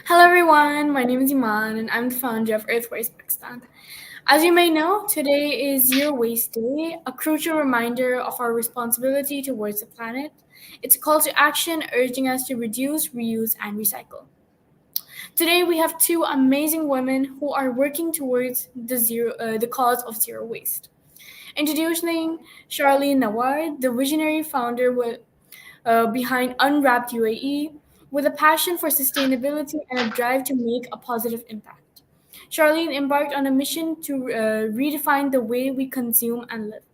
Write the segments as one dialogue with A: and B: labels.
A: Hello everyone, my name is Iman and I'm the founder of Earthwise Pakistan. As you may know, today is Zero Waste Day, a crucial reminder of our responsibility towards the planet. It's a call to action urging us to reduce, reuse, and recycle. Today we have two amazing women who are working towards the cause of zero waste. Introducing Charlene Nawar, the visionary founder behind Unwrapped UAE, with a passion for sustainability and a drive to make a positive impact. Charlene embarked on a mission to redefine the way we consume and live.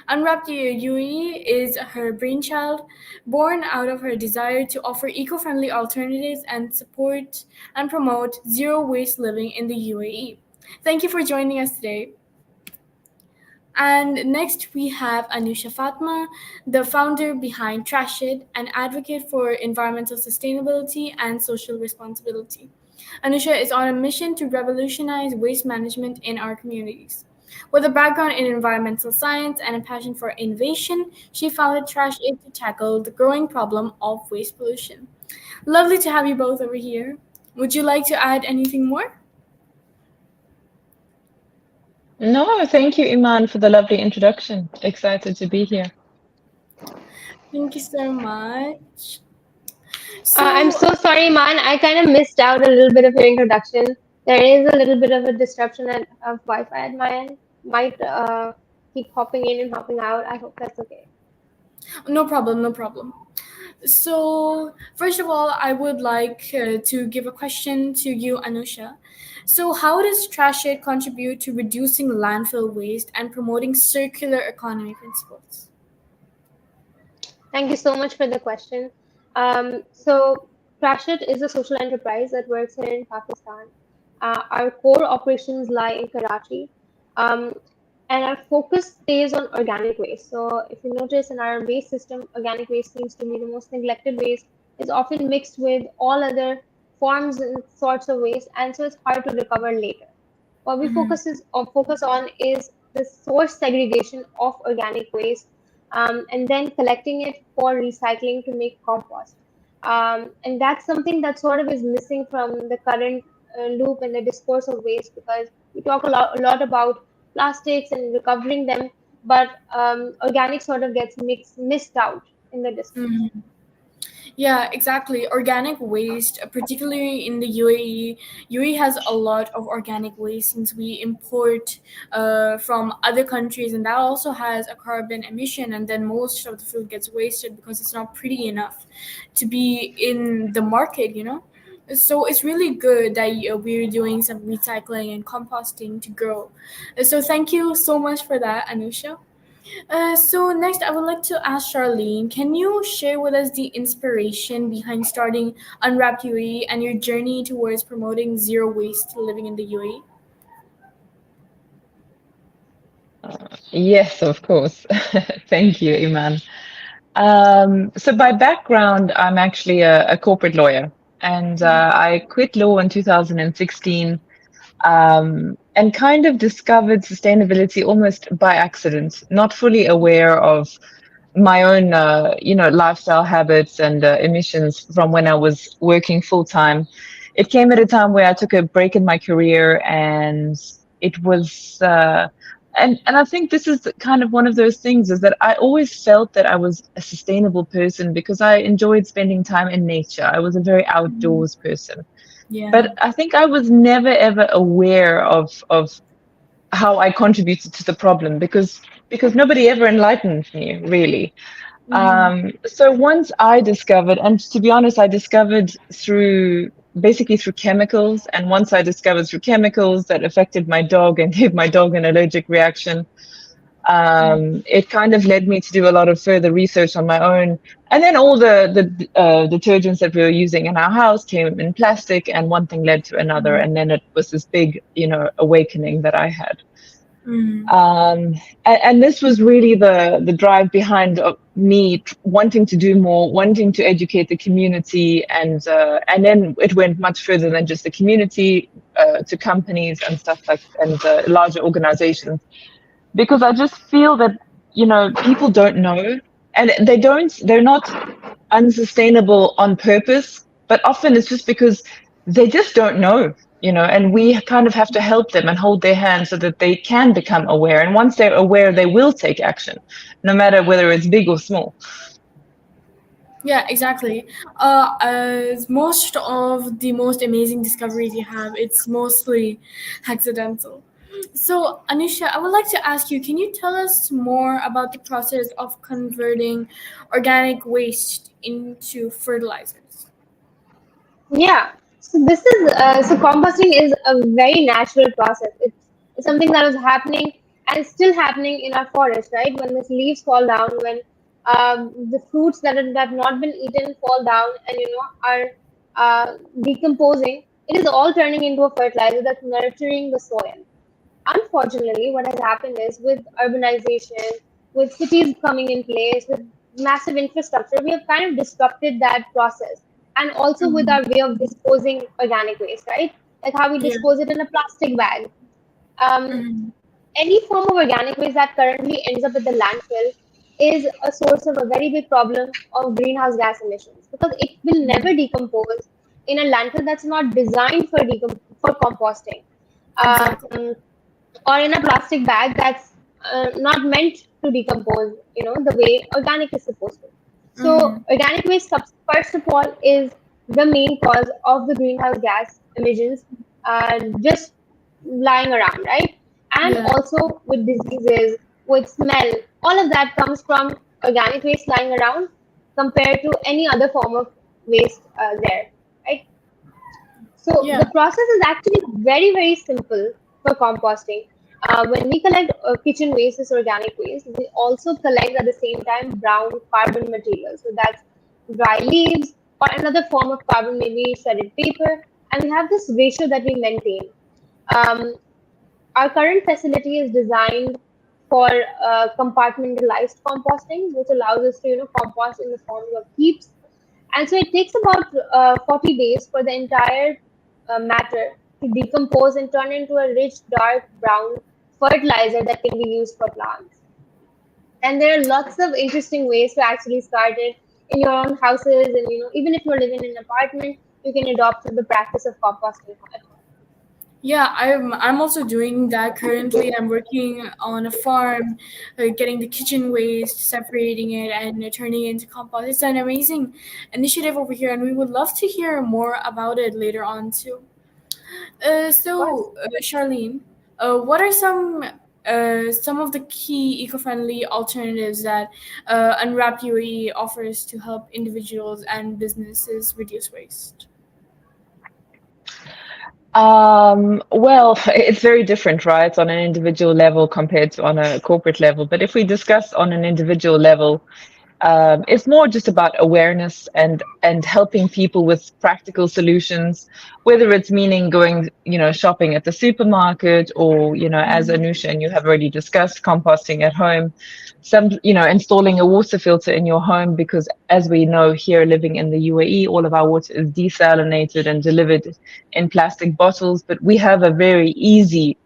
A: Unwrapped UAE is her brainchild, born out of her desire to offer eco friendly alternatives and support and promote zero waste living in the UAE. Thank you for joining us today. And next, we have Anusha Fatma, the founder behind Trash It, an advocate for environmental sustainability and social responsibility. Anusha is on a mission to revolutionize waste management in our communities. With a background in environmental science and a passion for innovation, she founded Trash It to tackle the growing problem of waste pollution. Lovely to have you both over here. Would you like to add anything more?
B: No, thank you, Iman, for the lovely introduction. Excited to be here.
A: Thank you so much.
C: I'm
A: So,
C: so sorry, man. I kind of missed out a little bit of your introduction. There is a little bit of a disruption of Wi-Fi at my end. Might keep hopping in and hopping out. I hope that's okay.
A: no problem, no problem. So, first of all, I would like to give a question to you, Anusha. So, how does Trash It contribute to reducing landfill waste and promoting circular economy principles?
C: Thank you so much for the question. So, Crashit is a social enterprise that works here in Pakistan. Our core operations lie in Karachi, um, and our focus stays on organic waste. So, if you notice in our waste system, organic waste seems to be the most neglected waste. It's often mixed with all other forms and sorts of waste, and so it's hard to recover later. What we focus on is the source segregation of organic waste, and then collecting it for recycling to make compost. And that's something that sort of is missing from the current loop and the discourse of waste, because we talk a lot about plastics and recovering them, but organic sort of gets missed out in the discourse.
A: Yeah, exactly. Organic waste, particularly in the UAE, UAE has a lot of organic waste since we import from other countries, and that also has a carbon emission. And then most of the food gets wasted because it's not pretty enough to be in the market. So it's really good that we're doing some recycling and composting to grow. So thank you so much for that, Anusha. So next, I would like to ask Charlene, can you share with us the inspiration behind starting Unwrapped UAE and your journey towards promoting zero waste living in the UAE?
B: Yes, of course. Thank you, Iman. So by background, I'm actually a corporate lawyer, and I quit law in 2016, and kind of discovered sustainability almost by accident, not fully aware of my own, lifestyle habits and emissions from when I was working full time. It came at a time where I took a break in my career, and it was, and I think this is kind of one of those things is that I always felt that I was a sustainable person because I enjoyed spending time in nature. I was a very outdoors person,
A: Yeah.
B: but I think I was never ever aware of how I contributed to the problem because nobody ever enlightened me really. So once I discovered, and to be honest, I discovered through basically through chemicals. And once I discovered through chemicals that affected my dog and gave my dog an allergic reaction, it kind of led me to do a lot of further research on my own. And then all the detergents that we were using in our house came in plastic, and one thing led to another. And then it was this big, awakening that I had. And this was really the drive behind me wanting to do more, wanting to educate the community, and then it went much further than just the community, to companies and stuff like, and larger organizations, because I just feel that people don't know, and they're not unsustainable on purpose, but often it's just because they just don't know, and we kind of have to help them and hold their hand so that they can become aware. And once they're aware, they will take action, no matter whether it's big or small.
A: Yeah, exactly. As most of the most amazing discoveries you have, it's mostly accidental. So, Anisha, I would like to ask you, can you tell us more about the process of converting organic waste into fertilizers?
C: Yeah. So composting is a very natural process. It's something that was happening and still happening in our forest, right? When the leaves fall down, when the fruits that have not been eaten fall down and are decomposing, it is all turning into a fertilizer that's nurturing the soil. Unfortunately, what has happened is with urbanization, with cities coming in place, with massive infrastructure, we have kind of disrupted that process. And also with
A: Mm-hmm.
C: our way of disposing organic waste, right? Like how we
A: Yeah.
C: dispose it in a plastic bag. Um,
A: Mm-hmm.
C: any form of organic waste that currently ends up at the landfill is a source of a very big problem of greenhouse gas emissions because it will never decompose in a landfill that's not designed for composting.
A: Exactly.
C: Um, or in a plastic bag that's not meant to decompose, the way organic is supposed to.
A: Mm-hmm.
C: So, organic waste, first of all, is the main cause of the greenhouse gas emissions just lying around, right? And
A: Yeah.
C: also with diseases, with smell, all of that comes from organic waste lying around compared to any other form of waste there, right? So
A: Yeah.
C: the process is actually very, very simple for composting. When we collect kitchen waste as organic waste, we also collect at the same time brown carbon material. So that's dry leaves or another form of carbon, maybe shredded paper. And we have this ratio that we maintain. Um, our current facility is designed for compartmentalized composting, which allows us to compost in the forms of heaps, and so it takes about 40 days for the entire matter to decompose and turn into a rich, dark brown fertilizer that can be used for plants. And there are lots of interesting ways to actually start it in your own houses, and even if you're living in an apartment, you can adopt the practice of composting at home.
A: Yeah, I'm also doing that currently. I'm working on a farm, getting the kitchen waste, separating it, and turning it into compost. It's an amazing initiative over here, and we would love to hear more about it later on too.
C: Of course.
A: Charlene, what are some of the key eco-friendly alternatives that Unwrap UAE offers to help individuals and businesses reduce waste?
B: Well, it's very different, right, on an individual level compared to on a corporate level. But if we discuss on an individual level, it's more just about awareness and helping people with practical solutions, whether it's meaning going, shopping at the supermarket, or, as Anusha and you have already discussed, composting at home, installing a water filter in your home, because as we know here living in the UAE, all of our water is desalinated and delivered in plastic bottles, but we have a very easy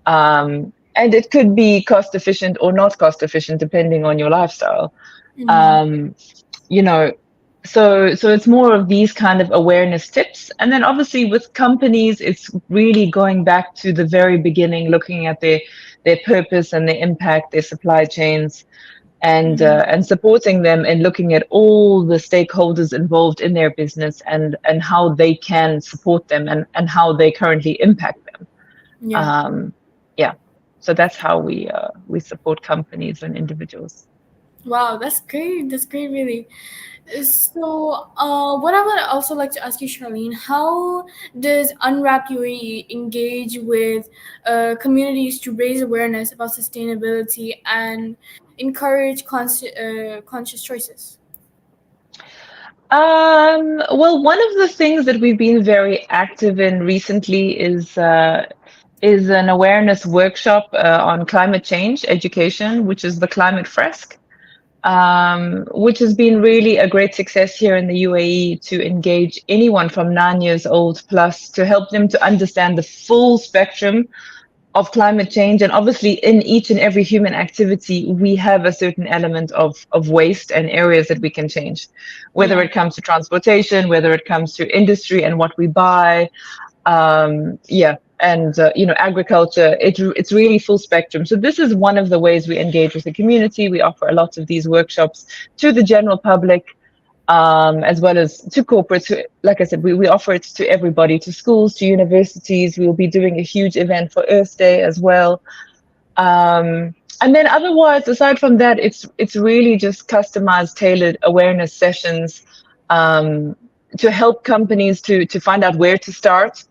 B: and it could be cost efficient or not cost efficient depending on your lifestyle.
A: Mm-hmm.
B: um, you know so it's more of these kind of awareness tips, and then obviously with companies it's really going back to the very beginning, looking at their purpose and their impact, their supply chains, and supporting them and looking at all the stakeholders involved in their business, and how they can support them, and how they currently impact them.
A: Yeah.
B: Yeah, so that's how we support companies and individuals.
A: Wow, that's great. That's great, really. So, what I would also like to ask you, Charlene, how does Unwrap UAE engage with communities to raise awareness about sustainability and encourage conscious choices?
B: Well, one of the things that we've been very active in recently is an awareness workshop on climate change education, which is the Climate Fresk, which has been really a great success here in the UAE to engage anyone from 9 years old plus, to help them to understand the full spectrum of climate change. And obviously, in each and every human activity, we have a certain element of waste and areas that we can change, whether
A: Yeah.
B: it comes to transportation, whether it comes to industry and what we buy. Yeah. And agriculture, it's really full spectrum. So this is one of the ways we engage with the community. We offer a lot of these workshops to the general public, as well as to corporates. Like I said, we offer it to everybody, to schools, to universities. We'll be doing a huge event for Earth Day as well. And then otherwise, aside from that, it's really just customized, tailored awareness sessions, um, to help companies to find out where to start,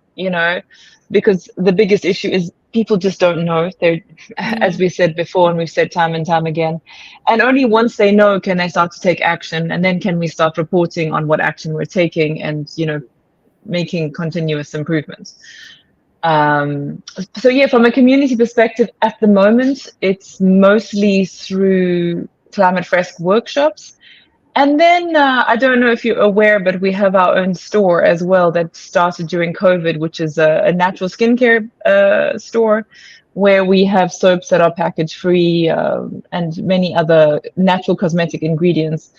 B: because the biggest issue is people just don't know. They're, as
A: Yeah.
B: we said before, and we've said time and time again, and only once they know can they start to take action, and then can we start reporting on what action we're taking, and making continuous improvements. So yeah, from a community perspective, at the moment, it's mostly through Climate Fresk workshops. And then I don't know if you're aware, but we have our own store as well that started during COVID, which is a natural skincare store where we have soaps that are package free, and many other natural cosmetic ingredients.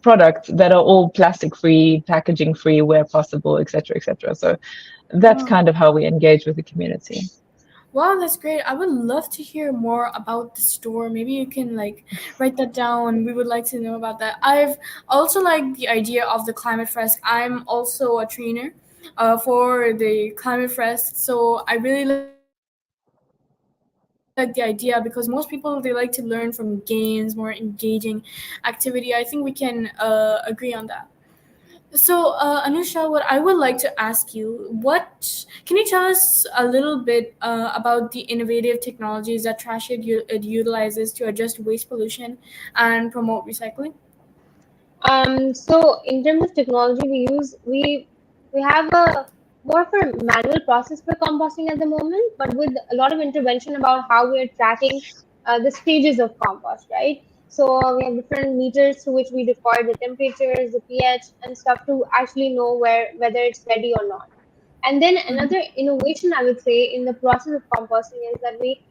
B: Products that are all plastic free, packaging free where possible, etc., etc. So that's
A: Wow.
B: kind of how we engage with the community.
A: Wow, that's great. I would love to hear more about the store. Maybe you can like write that down. We would like to know about that. I've also like the idea of the Climate Fresk. I'm also a trainer for the Climate Fresk, so I really like the idea because most people they like to learn from games, more engaging activity. I think we can agree on that. So, Anusha, what I would like to ask you, can you tell us a little bit about the innovative technologies that utilizes to adjust waste pollution and promote recycling?
C: So in terms of technology, we have a more of a manual process for composting at the moment, but with a lot of intervention about how we are tracking the stages of compost, right? So we have different meters through which we record the temperatures, the pH, and stuff to actually know whether it's ready or not. And then another innovation I would say in the process of composting is that we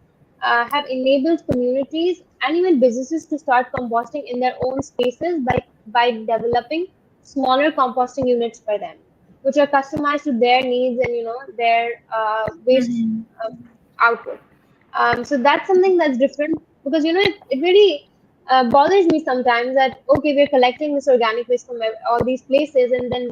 C: have enabled communities and even businesses to start composting in their own spaces by developing smaller composting units for them, which are customized to their needs and their waste
A: Mm-hmm.
C: uh, output. So that's something that's different because it really bothers me sometimes that okay, we're collecting this organic waste from all these places and then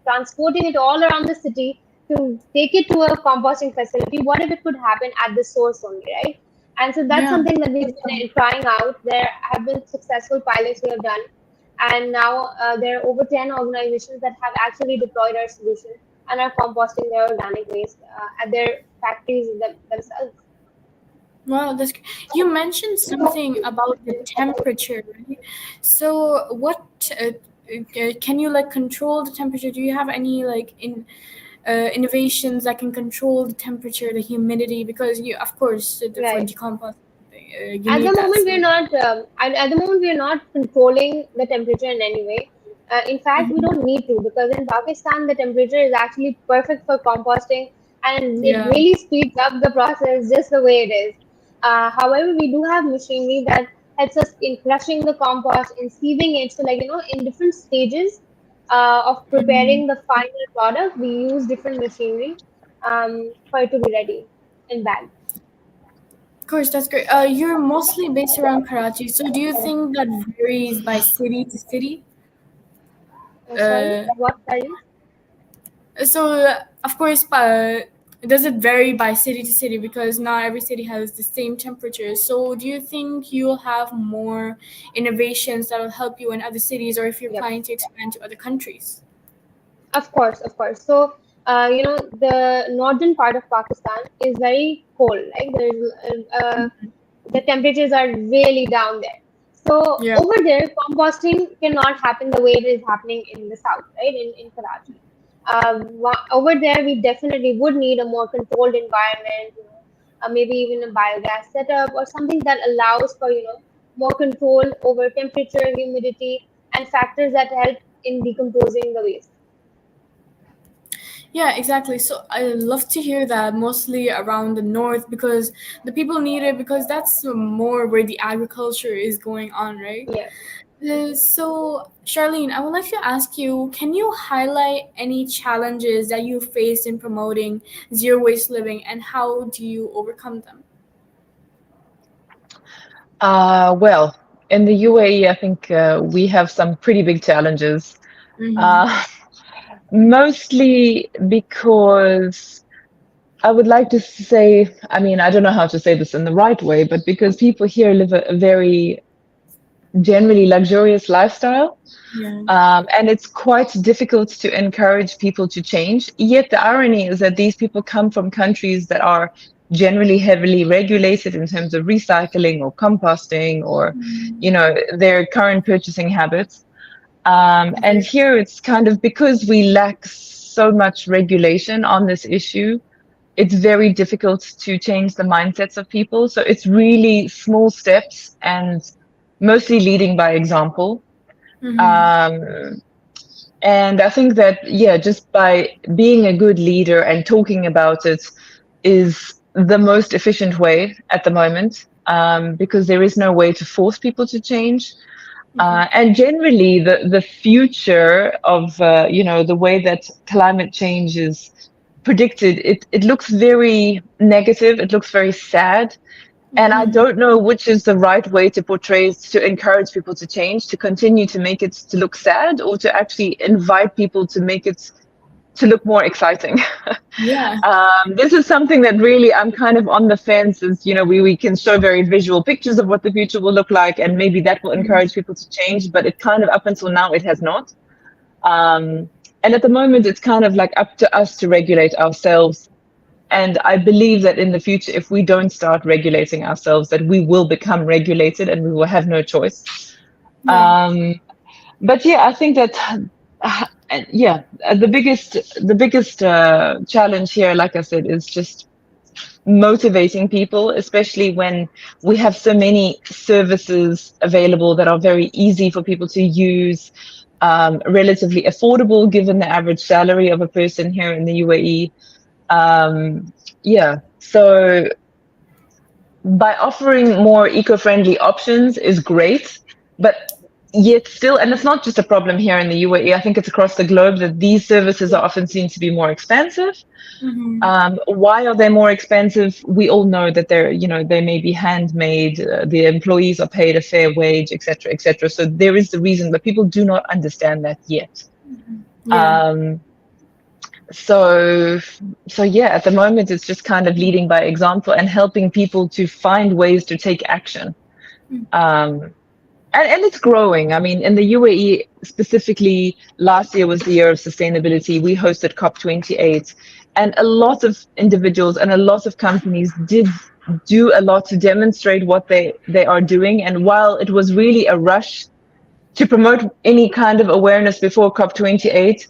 C: transporting it all around the city to take it to a composting facility. What if it could happen at the source only, right? And so that's
A: Yeah.
C: something that we've been trying out. There have been successful pilots we have done, and now there are over 10 organizations that have actually deployed our solution and are composting their organic waste at their factories themselves.
A: Wow, you mentioned something about the temperature, right? So, can you like control the temperature? Do you have any like innovations that can control the temperature, the humidity? Because of course, for
C: Right.
A: decomposing, you
C: At the
A: need that.
C: moment,
A: So,
C: at the moment we are not controlling the temperature in any way. In fact, we
A: mhm.
C: don't need to because in Pakistan the temperature is actually perfect for composting, and it
A: Yeah.
C: really speeds up the process just the way it is. However, we do have machinery that helps us in crushing the compost, in sieving it. So, like in different stages of
A: Mhm.
C: preparing the final product, we use different machinery for it to be ready in bag.
A: Of course, that's great. You're mostly based around Karachi, so do you think that varies by city to city?
C: Sorry,
A: Uh,
C: what are you?
A: So, of course, does it vary by city to city because not every city has the same temperature? So, do you think you'll have more innovations that will help you in other cities, or if you're
C: Yep.
A: planning to expand to other countries?
C: Of course, of course. So, the northern part of Pakistan is very cold. Like the temperatures are really down there. So
A: Yeah.
C: over there, composting cannot happen the way it is happening in the south, right? In Karachi. Over there, we definitely would need a more controlled environment. Maybe even a biogas setup or something that allows for more control over temperature, humidity, and factors that help in decomposing the waste.
A: Yeah, exactly. So I love to hear that mostly around the north because the people need it because that's more where the agriculture is going on, right?
C: Yeah.
A: So, Charlene, I would like to ask you, can you highlight any challenges that you faced in promoting zero waste living and how do you overcome them?
B: Well, in the UAE, I think we have some pretty big challenges.
A: Mm-hmm.
B: Uh, Mostly because I would like to say, I mean, I don't know how to say this in the right way, but because people here live a very generally luxurious lifestyle.
A: Yeah.
B: And it's quite difficult to encourage people to change. Yet the irony is that these people come from countries that are generally heavily regulated in terms of recycling or composting or,
A: Mm-hmm.
B: you know, their current purchasing habits. And
A: Exactly.
B: here it's kind of because we lack so much regulation on this issue, it's very difficult to change the mindsets of people. So it's really small steps and mostly leading by example.
A: Mm-hmm.
B: Um, and I think that, yeah, just by being a good leader and talking about it is the most efficient way at the moment, because there is no way to force people to change.
A: Exactly.
B: And generally, the future of the way that climate change is predicted, it looks very negative. It looks very sad, and I
A: Mm-hmm.
B: don't know which is the right way to portray to encourage people to change, to continue to make it to look sad, or to actually invite people to make it to look more exciting.
A: Yeah.
B: This is something that really I'm kind of on the fence. Is we can show very visual pictures of what the future will look like, and maybe that will encourage people to change. But it kind of up until now it has not. Um, and at the moment, it's kind of like up to us to regulate ourselves. And I believe that in the future, if we don't start regulating ourselves, that we will become regulated and we will have no choice.
A: Yeah.
B: Um, but yeah, I think that yeah, the biggest challenge here, like I said, is just motivating people, especially when we have so many services available that are very easy for people to use, relatively affordable given the average salary of a person here in the UAE. Yeah, so by offering more eco-friendly options is great, but yet still, and it's not just a problem here in the UAE, I think it's across the globe that these services are often seen to be more expensive.
A: Mm-hmm.
B: Why are they more expensive? We all know that they may be handmade, the employees are paid a fair wage, etc., etc. So there is the reason, but people do not understand that yet.
A: Yeah.
B: Um, so so yeah, at the moment it's just kind of leading by example and helping people to find ways to take action. um, and it's growing. I mean, in the UAE specifically, last year was the year of sustainability. We hosted COP28, and a lot of individuals and a lot of companies did do a lot to demonstrate what they are doing. And while it was really a rush to promote any kind of awareness before COP28,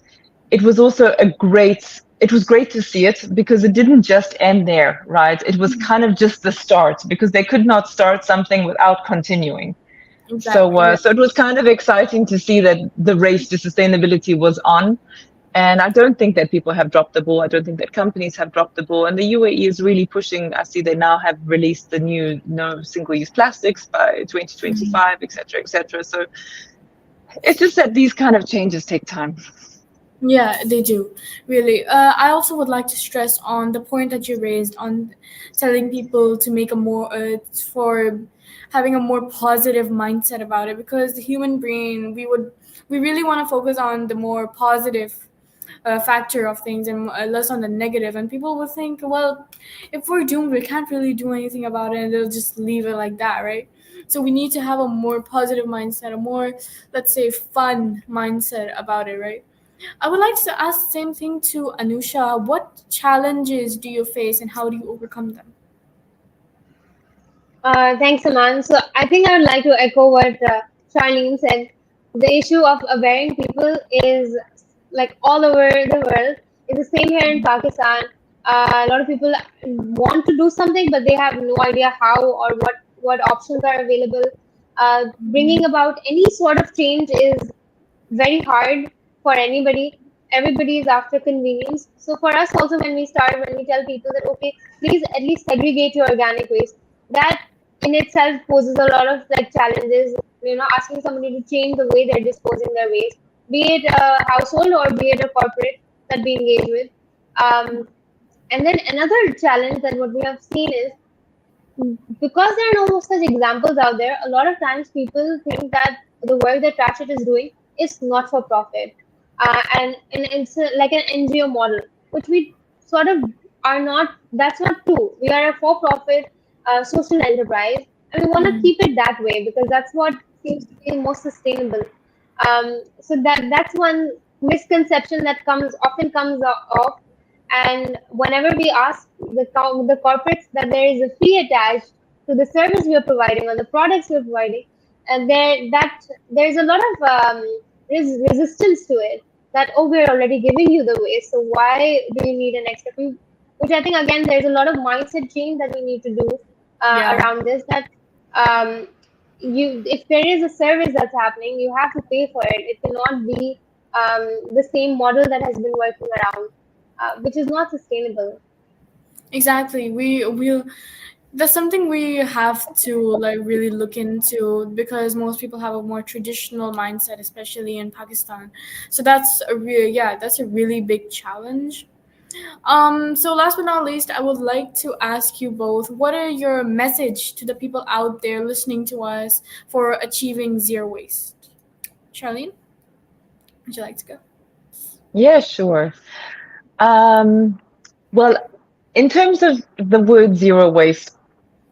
B: it was also it was great to see it because it didn't just end there, right? It was kind of just the start because they could not start something without continuing. So,
A: Exactly. Yeah.
B: so it was kind of exciting to see that the race to sustainability was on. And I don't think that people have dropped the ball. I don't think that companies have dropped the ball. And the UAE is really pushing. I see they now have released the new no single-use plastics by 2025, et cetera, et cetera. So it's just that these kind of changes take time.
A: Yeah, they do. Really. I also would like to stress on the point that you raised on telling people to make a more, for having a more positive mindset about it because the human brain, we really want to focus on the more positive factor of things and less on the negative. And people will think, well, if we're doomed, we can't really do anything about it and they'll just leave it like that, right? So we need to have a more positive mindset, a more, let's say, fun mindset about it, right? I would like to ask the same thing to Anusha. What challenges do you face and how do you overcome them?
C: Thanks, Aman. So I think I would like to echo what Charlene said. The issue of awareing people is like all over the world. It's the same here in Pakistan. A lot of people want to do something, but they have no idea how or what options are available. Bringing about any sort of change is very hard for anybody. everybody is after convenience. So for us also, when we tell people that okay, please at least segregate your organic waste, that in itself poses a lot of like challenges. Asking somebody to change the way they're disposing their waste, be it a household or be it a corporate that we engage with. Um, and then another challenge that what we have seen is because there are no such examples out there, a lot of times people think that the work that Ratchet is doing is not for profit. And it's like an NGO model, which we sort of are not, that's not true. We are a for profit social enterprise, and we want to keep it that way because that's what seems to be most sustainable. So that's one misconception that often comes off, and whenever we ask the corporates that there is a fee attached to the service we are providing or the products we're providing, and there's a lot of resistance to it. That oh, we're already giving you the waste, so why do you need an extra fee? Which I think again there's a lot of mindset change that we need to do
A: Yeah,
C: around this. That um, if there is a service that's happening, you have to pay for it. It cannot be the same model that has been working around, which is not sustainable.
A: exactly. We that's something we have to like really look into because most people have a more traditional mindset, especially in Pakistan. So that's a really big challenge. So last but not least, I would like to ask you both, what are your message to the people out there listening to us for achieving zero waste? Charlene, would you like to go?
B: Yeah, sure. Um, well, in terms of the word zero waste,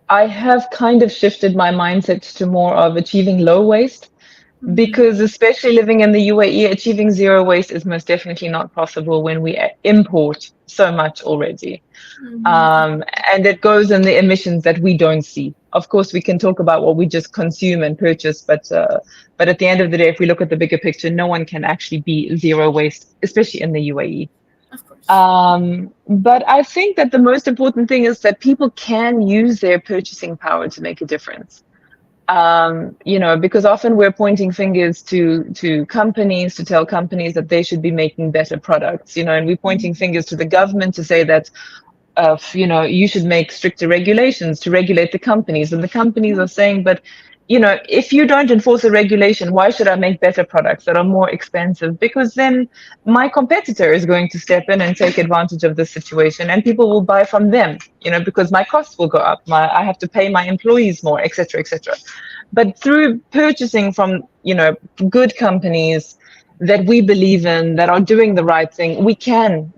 B: I have kind of shifted my mindset to more of achieving low waste because, especially living in the UAE, achieving zero waste is most definitely not possible when we import so much already.
A: Mm-hmm.
B: And it goes in the emissions that we don't see. Of course, we can talk about what we just consume and purchase, but at the end of the day, if we look at the bigger picture, no one can actually be zero waste, especially in the UAE.
A: Of course.
B: But I think that the most important thing is that people can use their purchasing power to make a difference. Because often we're pointing fingers to companies to tell companies that they should be making better products, and we're pointing fingers to the government to say that you should make stricter regulations to regulate the companies. And the companies are saying, but, if you don't enforce a regulation, why should I make better products that are more expensive? Because then my competitor is going to step in and take advantage of the situation and people will buy from them, because my costs will go up. I have to pay my employees more, etc., etc. But through purchasing from, good companies, that we believe in, that are doing the right thing, we can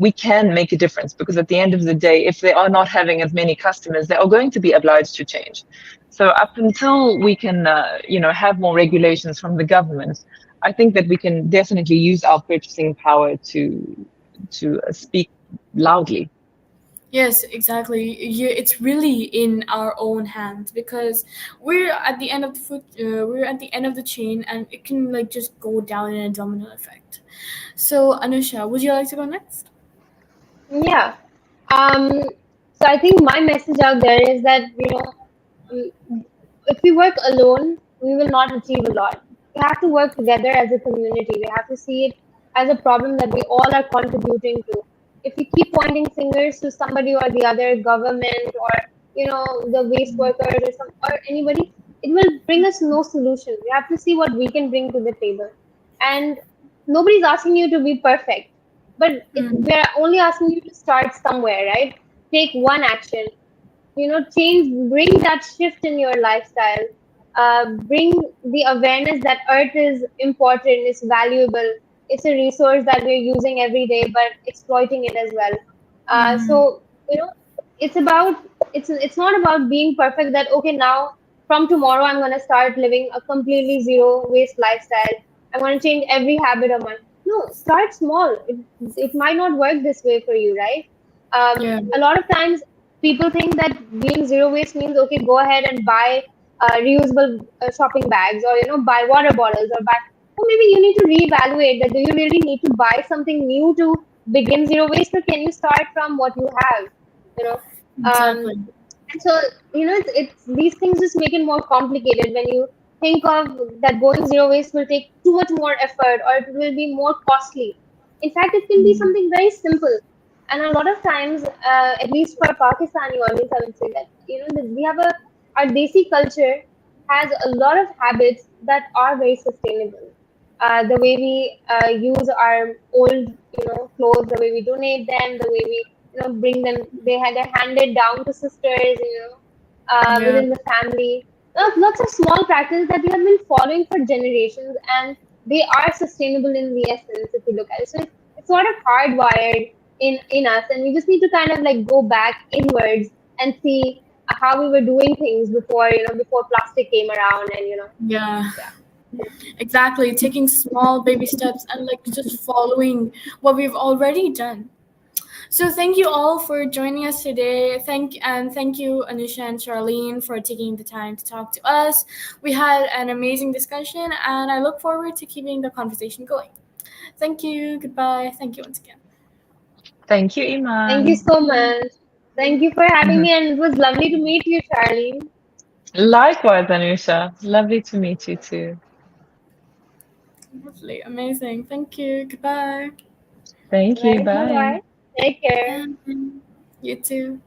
B: make a difference, because at the end of the day, if they are not having as many customers, they are going to be obliged to change. So up until we can have more regulations from the government, I think that we can definitely use our purchasing power to speak loudly.
A: Yes, exactly. It's really in our own hands because we're at the end of the we're at the end of the chain, and it can like just go down in a domino effect. So, Anusha, would you like to go next?
C: Yeah. Um, so I think my message out there is that, if we work alone, we will not achieve a lot. We have to work together as a community. We have to see it as a problem that we all are contributing to. If we keep pointing fingers to somebody or the other, government or the waste workers or anybody, it will bring us no solution. We have to see what we can bring to the table, and nobody's asking you to be perfect, but we're only asking you to start somewhere, right? Take one action, change, bring that shift in your lifestyle, bring the awareness that earth is important, it's valuable, it's a resource that we're using every day but exploiting it as well. So it's about, it's not about being perfect, that okay, now from tomorrow I'm going to start living a completely zero waste lifestyle, I'm going to change every habit of mine. No, start small. It might not work this way for you, right?
A: Yeah.
C: A lot of times people think that being zero waste means okay, go ahead and buy reusable shopping bags, or buy water bottles, or buy, or maybe you need to reevaluate that, do you really need to buy something new to begin zero waste, or can you start from what you have, you know um,
A: Exactly.
C: and so it's these things just make it more complicated when you think of that going zero waste will take too much more effort or it will be more costly. In fact, it can be something very simple. And a lot of times, at least for Pakistani audience, I would say that we have our Desi culture has a lot of habits that are very sustainable. The way we use our old clothes, the way we donate them, the way we bring them, they're handed down to sisters,
A: Yeah.
C: within the family. Lots of small practices that we have been following for generations, and they are sustainable in the essence if you look at it. So it's sort of hardwired in us, and we just need to kind of like go back inwards and see how we were doing things before before plastic came around, and
A: Yeah.
C: yeah.
A: Exactly. Taking small baby steps and like just following what we've already done. So thank you all for joining us today. Thank you Anisha and Charlene for taking the time to talk to us. We had an amazing discussion and I look forward to keeping the conversation going. Thank you. Goodbye. Thank you once again.
B: Thank you,
C: Thank you
B: Iman.
C: so much. Thank you for having me, and it was lovely to meet you, Charlie.
B: Likewise, Anusha. Lovely to meet you too.
A: Lovely. Amazing. Thank you. Goodbye.
B: Thank you.
C: Right, bye
B: Bye.
C: bye. Take care.
A: Bye. You too.